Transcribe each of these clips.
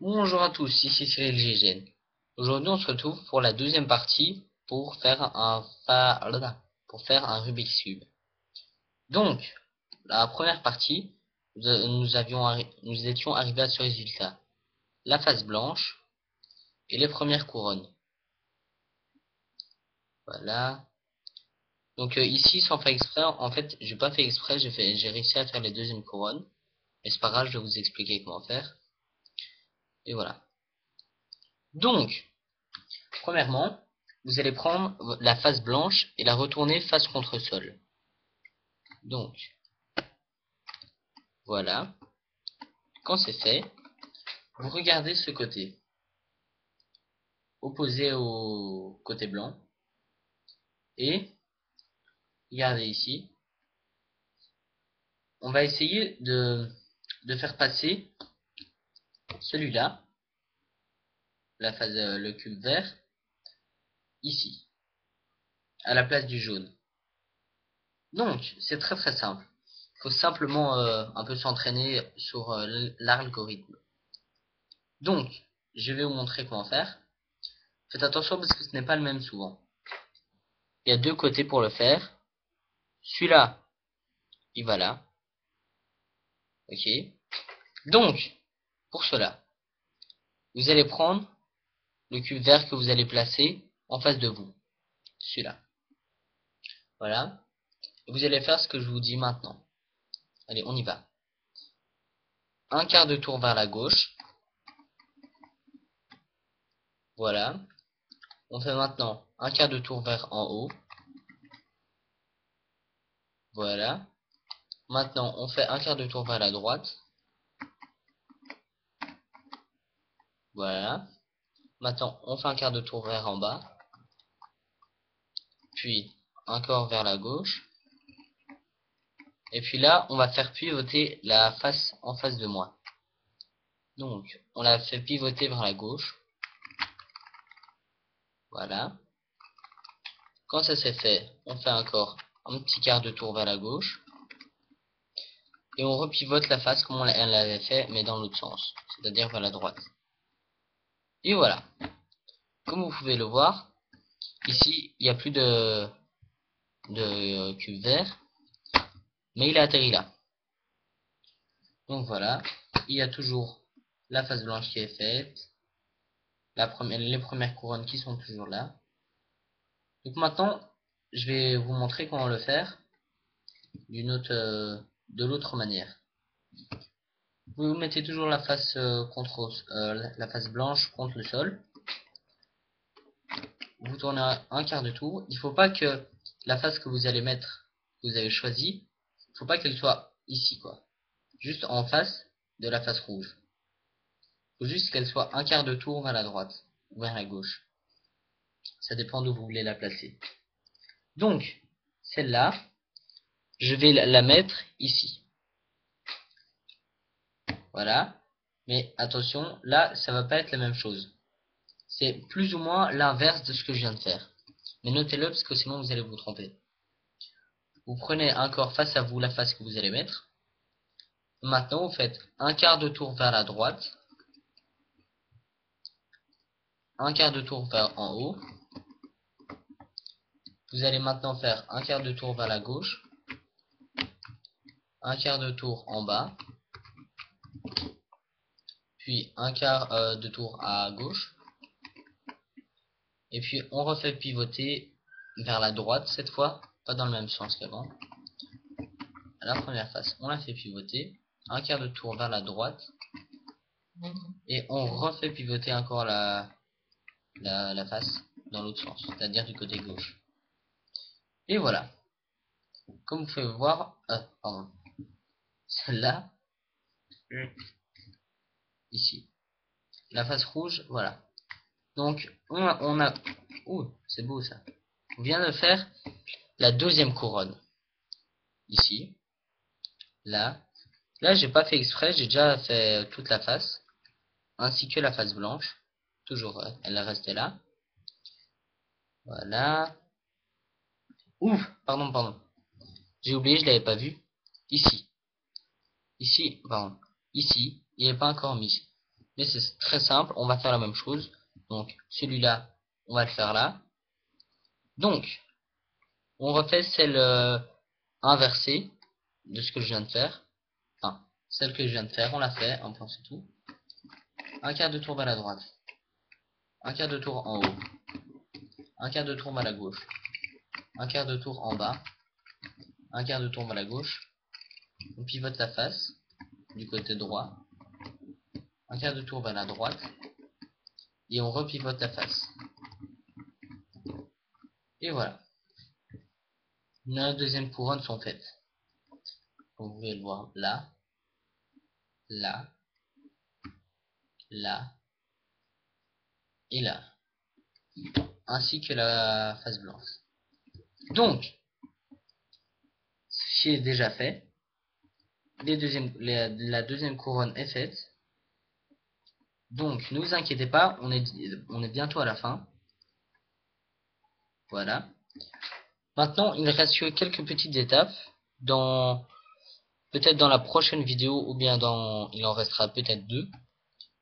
Bonjour à tous, ici Cyril GGN. Aujourd'hui, on se retrouve pour la deuxième partie pour faire un Rubik's Cube. Donc, la première partie, nous étions arrivés à ce résultat. La face blanche et les premières couronnes. Voilà. Donc ici, sans faire exprès, en fait, j'ai pas fait exprès, j'ai réussi à faire les deuxièmes couronnes. Mais c'est pas grave, je vais vous expliquer comment faire. Et voilà. Donc, premièrement, vous allez prendre la face blanche et la retourner face contre sol. Donc, voilà. Quand c'est fait, vous regardez ce côté, opposé au côté blanc, et regardez ici. On va essayer de faire passer celui-là, le cube vert, ici, à la place du jaune. Donc, c'est très très simple. Il faut simplement un peu s'entraîner sur l'algorithme. Donc, je vais vous montrer comment faire. Faites attention parce que ce n'est pas le même souvent. Il y a deux côtés pour le faire. Celui-là, il va là. Ok. Donc, pour cela, vous allez prendre le cube vert que vous allez placer en face de vous. Celui-là. Voilà. Et vous allez faire ce que je vous dis maintenant. Allez, on y va. Un quart de tour vers la gauche. Voilà. On fait maintenant un quart de tour vers en haut. Voilà. Maintenant, on fait un quart de tour vers la droite. Voilà. Maintenant, on fait un quart de tour vers en bas. Puis, encore vers la gauche. Et puis là, on va faire pivoter la face en face de moi. Donc, on la fait pivoter vers la gauche. Voilà. Quand ça c'est fait, on fait encore un petit quart de tour vers la gauche. Et on repivote la face comme elle l'avait fait, mais dans l'autre sens. C'est-à-dire vers la droite. Et voilà. Comme vous pouvez le voir, ici, il n'y a plus de cube vert. Mais il a atterri là. Donc voilà. Il y a toujours la face blanche qui est faite. Les premières couronnes qui sont toujours là. Donc maintenant, je vais vous montrer comment le faire de l'autre manière. Vous mettez toujours la face la face blanche contre le sol. Vous tournez un quart de tour. Il ne faut pas que la face que vous allez mettre, que vous avez choisie, il ne faut pas qu'elle soit ici, quoi. Juste en face de la face rouge. Il faut juste qu'elle soit un quart de tour vers la droite ou vers la gauche. Ça dépend d'où vous voulez la placer. Donc, celle-là, je vais la mettre ici. Voilà. Mais attention, là, ça va pas être la même chose. C'est plus ou moins l'inverse de ce que je viens de faire. Mais notez-le parce que sinon vous allez vous tromper. Vous prenez encore face à vous la face que vous allez mettre. Maintenant, vous faites un quart de tour vers la droite. Un quart de tour vers en haut. Vous allez maintenant faire un quart de tour vers la gauche. Un quart de tour en bas. Puis un quart de tour à gauche. Et puis on refait pivoter vers la droite cette fois, pas dans le même sens qu'avant. À la première face, on la fait pivoter, un quart de tour vers la droite, et on refait pivoter encore la face dans l'autre sens, c'est-à-dire du côté gauche. Et voilà. Comme vous pouvez voir, pardon, celle-là, ici. La face rouge, voilà. Donc, ouh, c'est beau ça. On vient de faire la deuxième couronne. Ici. Là. Là, j'ai pas fait exprès, j'ai déjà fait toute la face. Ainsi que la face blanche. Toujours, elle est restée là. Voilà. Ouf, pardon. J'ai oublié, je l'avais pas vu. Ici. Ici, pardon. Ici, il n'est pas encore mis. Mais c'est très simple, on va faire la même chose. Donc celui-là, on va le faire là. Donc, on refait celle inversée de ce que je viens de faire. Enfin, celle que je viens de faire, on l'a fait, un point c'est tout. Un quart de tour vers la droite. Un quart de tour en haut. Un quart de tour vers la gauche. Un quart de tour en bas. Un quart de tour vers la gauche. On pivote la face du côté droit. Un quart de tour vers la droite. Et on repivote la face. Et voilà. Nos deuxième couronne sont faites. Vous pouvez le voir là, là, là et là. Ainsi que la face blanche. Donc, ceci est déjà fait. La deuxième couronne est faite. Donc, ne vous inquiétez pas, on est bientôt à la fin. Voilà. Maintenant, il reste que quelques petites étapes. Peut-être dans la prochaine vidéo, ou bien il en restera peut-être deux.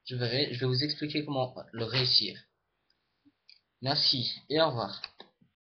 Je vais vous expliquer comment le réussir. Merci et au revoir.